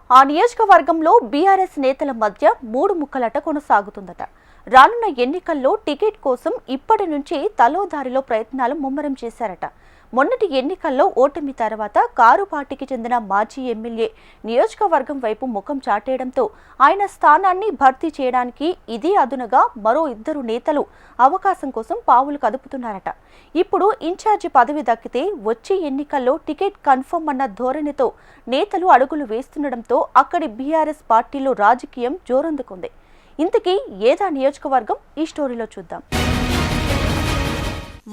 ఆ నియోజకవర్గంలో బీఆర్ఎస్ నేతల మధ్య మూడు ముక్కలాట కొనసాగుతుందట. రానున్న ఎన్నికల్లో టికెట్ కోసం ఇప్పటి నుంచి తలో దారిలో ప్రయత్నాలు ముమ్మరం చేశారట. మొన్నటి ఎన్నికల్లో ఓటమి తర్వాత కారు పార్టీకి చెందిన మాజీ ఎమ్మెల్యే నియోజకవర్గం వైపు ముఖం చాటేయడంతో ఆయన స్థానాన్ని భర్తీ చేయడానికి ఇదే అదునుగా మరో ఇద్దరు నేతలు అవకాశం కోసం పావులు కదుపుతున్నారట. ఇప్పుడు ఇన్ఛార్జి పదవి దక్కితే వచ్చే ఎన్నికల్లో టికెట్ కన్ఫర్మ్ అన్న ధోరణితో నేతలు అడుగులు వేస్తుండటంతో అక్కడి బీఆర్ఎస్ పార్టీలో రాజకీయం జోరందుకుంది. ఇంతకీ ఏదా నియోజకవర్గం? ఈ స్టోరీలో చూద్దాం.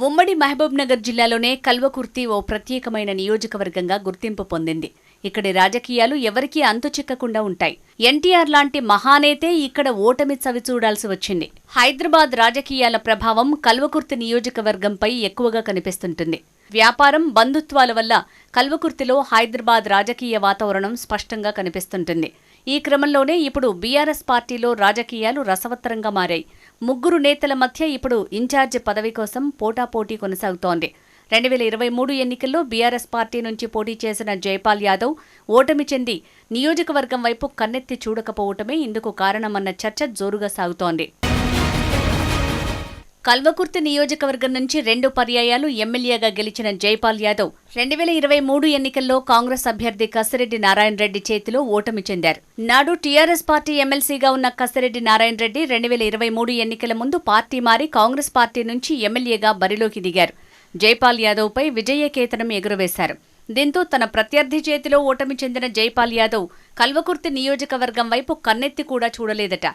ఉమ్మడి మహబూబ్నగర్ జిల్లాలోనే కల్వకుర్తి ఓ ప్రత్యేకమైన నియోజకవర్గంగా గుర్తింపు పొందింది. ఇక్కడి రాజకీయాలు ఎవరికీ అంతుచిక్కకుండా ఉంటాయి. ఎన్టీఆర్ లాంటి మహానేతే ఇక్కడ ఓటమి చవిచూడాల్సి వచ్చింది. హైదరాబాద్ రాజకీయాల ప్రభావం కల్వకుర్తి నియోజకవర్గంపై ఎక్కువగా కనిపిస్తుంటుంది. వ్యాపారం, బంధుత్వాల వల్ల కల్వకుర్తిలో హైదరాబాద్ రాజకీయ వాతావరణం స్పష్టంగా కనిపిస్తుంటుంది. ఈ క్రమంలోనే ఇప్పుడు బీఆర్ఎస్ పార్టీలో రాజకీయాలు రసవత్తరంగా మారాయి. ముగ్గురు నేతల మధ్య ఇప్పుడు ఇన్ఛార్జి పదవి కోసం పోటాపోటీ కొనసాగుతోంది. 2023 ఎన్నికల్లో బీఆర్ఎస్ పార్టీ నుంచి పోటీ చేసిన జైపాల్ యాదవ్ ఓటమి చెంది నియోజకవర్గం వైపు కన్నెత్తి చూడకపోవటమే ఇందుకు కారణమన్న చర్చ జోరుగా సాగుతోంది. కల్వకుర్తి నియోజకవర్గం నుంచి 2 పర్యాయాలు ఎమ్మెల్యేగా గెలిచిన జైపాల్ యాదవ్ 2023 ఎన్నికల్లో కాంగ్రెస్ అభ్యర్థి కసిరెడ్డి నారాయణ రెడ్డి చేతిలో ఓటమి చెందారు. నాడు టీఆర్ఎస్ పార్టీ ఎమ్మెల్సీగా ఉన్న కసిరెడ్డి నారాయణ రెడ్డి 2023 ఎన్నికల ముందు పార్టీ మారి కాంగ్రెస్ పార్టీ నుంచి ఎమ్మెల్యేగా బరిలోకి దిగారు. జైపాల్ యాదవ్పై విజయకేతనం ఎగురవేశారు. దీంతో తన ప్రత్యర్థి చేతిలో ఓటమి చెందిన జైపాల్ యాదవ్ కల్వకుర్తి నియోజకవర్గం వైపు కన్నెత్తి కూడా చూడలేదట.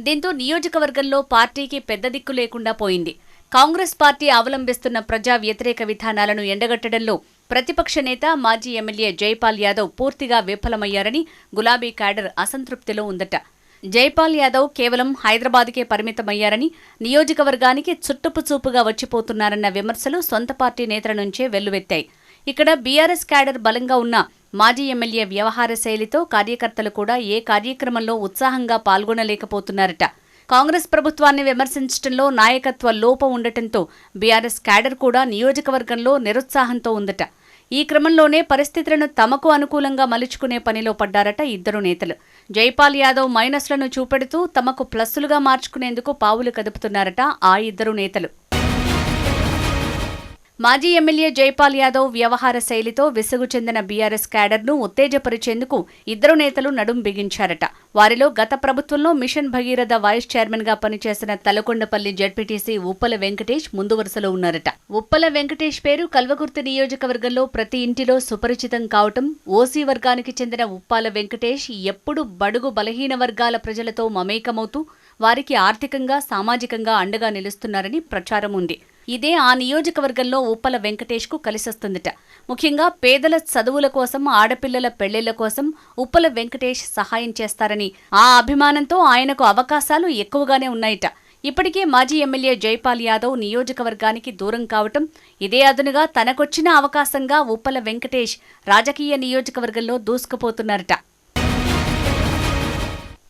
దీంతో నియోజకవర్గంలో పార్టీకి పెద్ద దిక్కు లేకుండా పోయింది. కాంగ్రెస్ పార్టీ అవలంబిస్తున్న ప్రజా వ్యతిరేక విధానాలను ఎండగట్టడంలో ప్రతిపక్ష నేత, మాజీ ఎమ్మెల్యే జైపాల్ యాదవ్ పూర్తిగా విఫలమయ్యారని గులాబీ క్యాడర్ అసంతృప్తిలో ఉందట. జైపాల్ యాదవ్ కేవలం హైదరాబాద్కే పరిమితమయ్యారని, నియోజకవర్గానికి చుట్టుపుచూపుగా వచ్చిపోతున్నారన్న విమర్శలు సొంత పార్టీ నేతల నుంచే వెల్లువెత్తాయి. ఇక్కడ బీఆర్ఎస్ క్యాడర్ బలంగా ఉన్న మాజీ ఎమ్మెల్యే వ్యవహార శైలితో కార్యకర్తలు కూడా ఏ కార్యక్రమంలో ఉత్సాహంగా పాల్గొనలేకపోతున్నారట. కాంగ్రెస్ ప్రభుత్వాన్ని విమర్శించడంలో నాయకత్వ లోపం ఉండటంతో బీఆర్ఎస్ క్యాడర్ కూడా నియోజకవర్గంలో నిరుత్సాహంతో ఉందట. ఈ క్రమంలోనే పరిస్థితులను తమకు అనుకూలంగా మలుచుకునే పనిలో పడ్డారట ఇద్దరు నేతలు. జైపాల్ యాదవ్ మైనస్లను చూపెడుతూ తమకు ప్లస్సులుగా మార్చుకునేందుకు పావులు కదుపుతున్నారట ఆ ఇద్దరు నేతలు. మాజీ ఎమ్మెల్యే జైపాల్ యాదవ్ వ్యవహార శైలితో విసుగు చెందిన బీఆర్ఎస్ క్యాడర్ను ఉత్తేజపరిచేందుకు ఇద్దరు నేతలు నడుం బిగించారట. వారిలో గత ప్రభుత్వంలో మిషన్ భగీరథ వైస్ చైర్మన్ గా పనిచేసిన తలకొండపల్లి జడ్పీటీసీ ఉప్పల వెంకటేష్ ముందు వరుసలో ఉన్నారట. ఉప్పల వెంకటేష్ పేరు కల్వకుర్తి నియోజకవర్గంలో ప్రతి ఇంటిలో సుపరిచితం కావటం, ఓసీ వర్గానికి చెందిన ఉప్పాల వెంకటేష్ ఎప్పుడు బడుగు బలహీన వర్గాల ప్రజలతో మమేకమవుతూ వారికి ఆర్థికంగా, సామాజికంగా అండగా నిలుస్తున్నారని ప్రచారం ఉంది. ఇదే ఆ నియోజకవర్గంలో ఉప్పల వెంకటేష్కు కలిసొస్తుందట. ముఖ్యంగా పేదల చదువుల కోసం, ఆడపిల్లల పెళ్లిళ్ల కోసం ఉప్పల వెంకటేష్ సహాయం చేస్తారని, ఆ అభిమానంతో ఆయనకు అవకాశాలు ఎక్కువగానే ఉన్నాయట. ఇప్పటికే మాజీ ఎమ్మెల్యే జైపాల్ యాదవ్ నియోజకవర్గానికి దూరం కావటం, ఇదే అదునుగా తనకొచ్చిన అవకాశంగా ఉప్పల వెంకటేష్ రాజకీయ నియోజకవర్గంలో దూసుకుపోతున్నారట.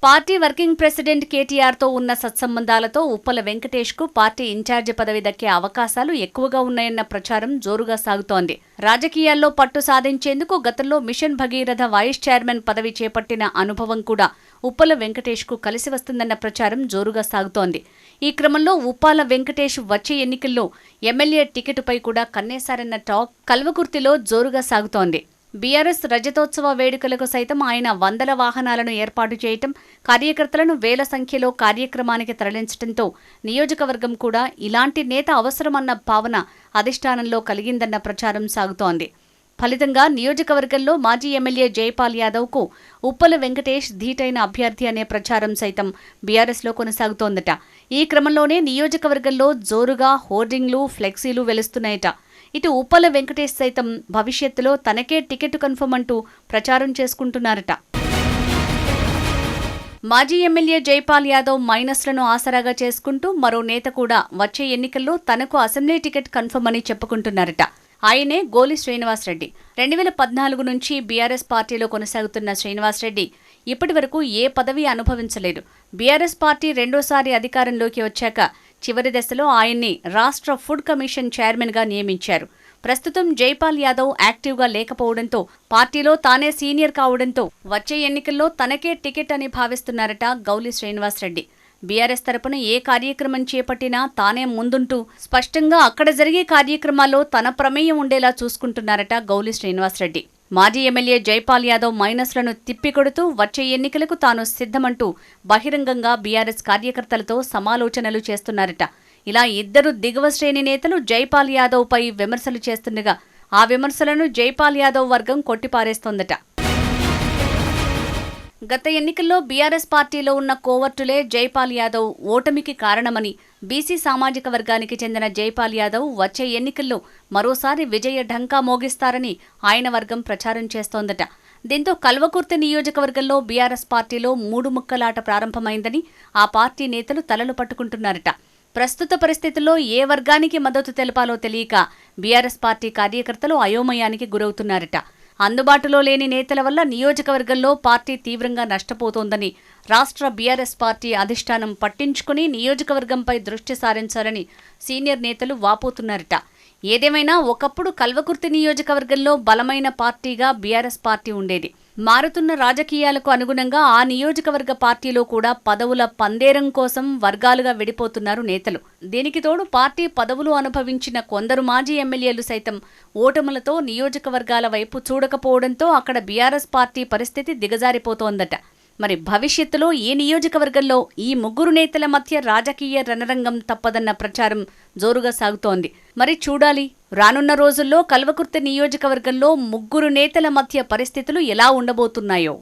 పార్టీ వర్కింగ్ ప్రెసిడెంట్ కేటీఆర్తో ఉన్న సత్సంబంధాలతో ఉప్పల వెంకటేష్కు పార్టీ ఇన్ఛార్జి పదవి దక్కే అవకాశాలు ఎక్కువగా ఉన్నాయన్న ప్రచారం జోరుగా సాగుతోంది. రాజకీయాల్లో పట్టు సాధించేందుకు గతంలో మిషన్ భగీరథ వైస్ చైర్మన్ పదవి చేపట్టిన అనుభవం కూడా ఉప్పల వెంకటేష్కు కలిసి వస్తుందన్న ప్రచారం జోరుగా సాగుతోంది. ఈ క్రమంలో ఉప్పాల వెంకటేష్ వచ్చే ఎన్నికల్లో ఎమ్మెల్యే టికెటుపై కూడా కన్నేశారన్న టాక్ కల్వకుర్తిలో జోరుగా సాగుతోంది. బీఆర్ఎస్ రజతోత్సవ వేడుకలకు సైతం ఆయన వందల వాహనాలను ఏర్పాటు చేయటం, కార్యకర్తలను వేల సంఖ్యలో కార్యక్రమానికి తరలించడంతో నియోజకవర్గం కూడా ఇలాంటి నేత అవసరమన్న భావన అధిష్టానంలో కలిగిందన్న ప్రచారం సాగుతోంది. ఫలితంగా నియోజకవర్గంలో మాజీ ఎమ్మెల్యే జైపాల్ యాదవ్కు ఉప్పల వెంకటేష్ ధీటైన అభ్యర్థి అనే ప్రచారం సైతం బీఆర్ఎస్లో కొనసాగుతోందట. ఈ క్రమంలోనే నియోజకవర్గంలో జోరుగా హోర్డింగ్లు, ఫ్లెక్సీలు వెలుస్తున్నాయట. ఇటు ఉప్పల వెంకటేష్ సైతం భవిష్యత్తులో తనకే టికెట్ కన్ఫర్మ్ అంటూ ప్రచారం చేసుకుంటున్నారట. మాజీ ఎమ్మెల్యే జైపాల్ యాదవ్ మైనస్లను ఆసరాగా చేసుకుంటూ మరో నేత కూడా వచ్చే ఎన్నికల్లో తనకు అసెంబ్లీ టికెట్ కన్ఫర్మ్ అని చెప్పుకుంటున్నారట. ఆయనే గోలి శ్రీనివాసరెడ్డి. 2014 నుంచి బీఆర్ఎస్ పార్టీలో కొనసాగుతున్న శ్రీనివాసరెడ్డి ఇప్పటి వరకు ఏ పదవి అనుభవించలేదు. బీఆర్ఎస్ పార్టీ రెండోసారి అధికారంలోకి వచ్చాక చివరి దశలో ఆయన్ని రాష్ట్ర ఫుడ్ కమిషన్ చైర్మన్గా నియమించారు. ప్రస్తుతం జైపాల్ యాదవ్ యాక్టివ్గా లేకపోవడంతో, పార్టీలో తానే సీనియర్ కావడంతో వచ్చే ఎన్నికల్లో తనకే టికెట్ అని భావిస్తున్నారట గౌలి శ్రీనివాసరెడ్డి. బీఆర్ఎస్ తరపున ఏ కార్యక్రమం చేపట్టినా తానే ముందుంటూ స్పష్టంగా అక్కడ జరిగే కార్యక్రమాల్లో తన ప్రమేయం ఉండేలా చూసుకుంటున్నారట గౌలి శ్రీనివాసరెడ్డి. మాజీ ఎమ్మెల్యే జైపాల్ యాదవ్ మైనస్లను తిప్పికొడుతూ వచ్చే ఎన్నికలకు తాను సిద్ధమంటూ బహిరంగంగా బీఆర్ఎస్ కార్యకర్తలతో సమాలోచనలు చేస్తున్నారట. ఇలా ఇద్దరు దిగువ శ్రేణి నేతలు జైపాల్ యాదవ్ పై విమర్శలు చేస్తుండగా ఆ విమర్శలను జైపాల్ యాదవ్ వర్గం కొట్టిపారేస్తోందట. గత ఎన్నికల్లో బీఆర్ఎస్ పార్టీలో ఉన్న కోవర్టులే జైపాల్ యాదవ్ ఓటమికి కారణమని, బీసీ సామాజిక వర్గానికి చెందిన జైపాల్ యాదవ్ వచ్చే ఎన్నికల్లో మరోసారి విజయ ఢంకా మోగిస్తారని ఆయన వర్గం ప్రచారం చేస్తోందట. దీంతో కల్వకుర్తి నియోజకవర్గంలో బీఆర్ఎస్ పార్టీలో మూడు ముక్కలాట ప్రారంభమైందని ఆ పార్టీ నేతలు తలలు పట్టుకుంటున్నారట. ప్రస్తుత పరిస్థితుల్లో ఏ వర్గానికి మద్దతు తెలపాలో తెలియక బీఆర్ఎస్ పార్టీ కార్యకర్తలు అయోమయానికి గురవుతున్నారట. అందుబాటులో లేని నేతల వల్ల నియోజకవర్గంలో పార్టీ తీవ్రంగా నష్టపోతోందని, రాష్ట్ర బీఆర్ఎస్ పార్టీ అధిష్టానం పట్టించుకుని నియోజకవర్గంపై దృష్టి సారించాలని సీనియర్ నేతలు వాపోతున్నారట. ఏదేమైనా ఒకప్పుడు కల్వకుర్తి నియోజకవర్గంలో బలమైన పార్టీగా బీఆర్ఎస్ పార్టీ ఉండేది. మారుతున్న రాజకీయాలకు అనుగుణంగా ఆ నియోజకవర్గ పార్టీలో కూడా పదవుల పందేరం కోసం వర్గాలుగా విడిపోతున్నారు నేతలు. దీనికి తోడు పార్టీ పదవులు అనుభవించిన కొందరు మాజీ ఎమ్మెల్యేలు సైతం ఓటములతో నియోజకవర్గాల వైపు చూడకపోవడంతో అక్కడ బీఆర్ఎస్ పార్టీ పరిస్థితి దిగజారిపోతోందట. మరి భవిష్యత్తులో ఈ నియోజకవర్గంలో ఈ ముగ్గురు నేతల మధ్య రాజకీయ రణరంగం తప్పదన్న ప్రచారం జోరుగా సాగుతోంది. మరి చూడాలి, రానున్న రోజుల్లో కల్వకుర్తి నియోజకవర్గంలో ముగ్గురు నేతల మధ్య పరిస్థితులు ఎలా ఉండబోతున్నాయో.